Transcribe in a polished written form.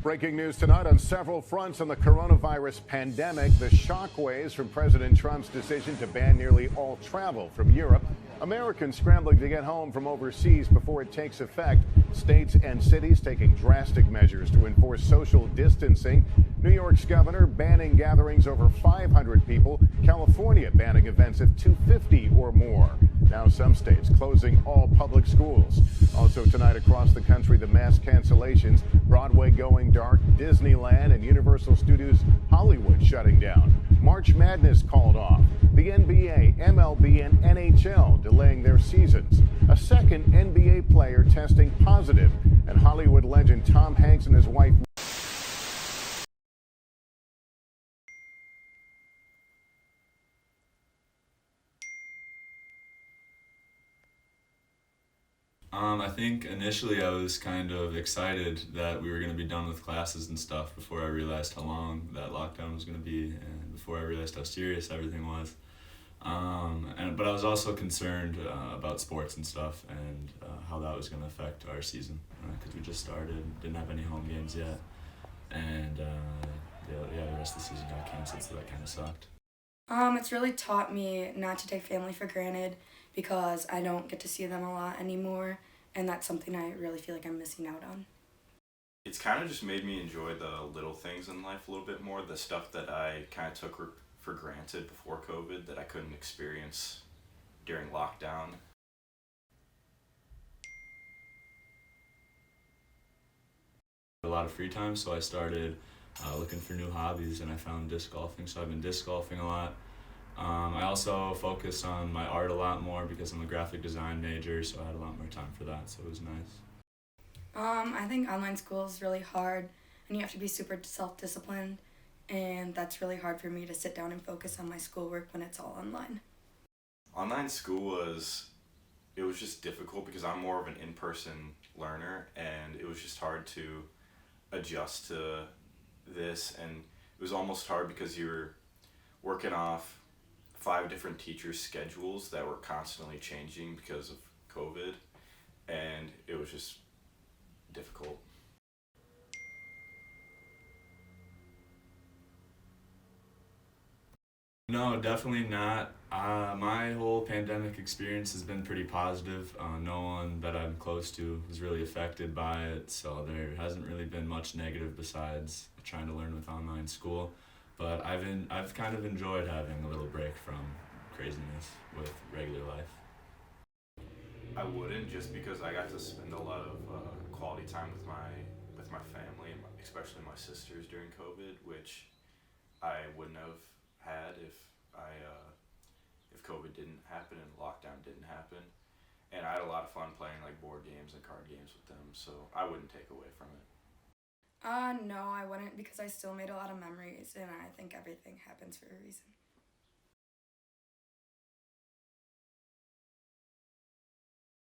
Breaking news tonight on several fronts on the coronavirus pandemic. The shockwaves from President Trump's decision to ban nearly all travel from Europe. Americans scrambling to get home from overseas before it takes effect. States and cities taking drastic measures to enforce social distancing. New York's governor banning gatherings over 500 people. California banning events of 250 or more. Now some states closing all public schools. Also tonight across the country, the mass cancellations. Broadway going dark, Disneyland and Universal Studios Hollywood shutting down. March Madness called off. The NBA, MLB and NHL delaying their seasons. A second NBA player testing positive. And Hollywood legend Tom Hanks and his wife I think initially I was kind of excited that we were going to be done with classes and stuff before I realized how long that lockdown was going to be and before I realized how serious everything was. But I was also concerned about sports and stuff and how that was going to affect our season because we just started, didn't have any home games yet, and the rest of the season got canceled, so that kind of sucked. It's really taught me not to take family for granted because I don't get to see them a lot anymore, and that's something I really feel like I'm missing out on. It's kind of just made me enjoy the little things in life a little bit more, the stuff that I kind of took for granted before COVID that I couldn't experience during lockdown. A lot of free time, so I started looking for new hobbies, and I found disc golfing, so I've been disc golfing a lot. I also focus on my art a lot more because I'm a graphic design major, so I had a lot more time for that, so it was nice. I think online school is really hard, and you have to be super self-disciplined, and that's really hard for me to sit down and focus on my schoolwork when it's all online. Online school was just difficult because I'm more of an in-person learner, and it was just hard to adjust to this, and it was almost hard because you were working off 5 different teachers' schedules that were constantly changing because of COVID, and it was just difficult. No, definitely not. My whole pandemic experience has been pretty positive. No one that I'm close to was really affected by it, so there hasn't really been much negative besides trying to learn with online school. But I've kind of enjoyed having a little break from craziness with regular life. I wouldn't, just because I got to spend a lot of quality time with my family, and especially my sisters during COVID, which I wouldn't have had if COVID didn't happen and lockdown didn't happen. And I had a lot of fun playing like board games and card games with them, so I wouldn't take away from it. No, I wouldn't because I still made a lot of memories, and I think everything happens for a reason.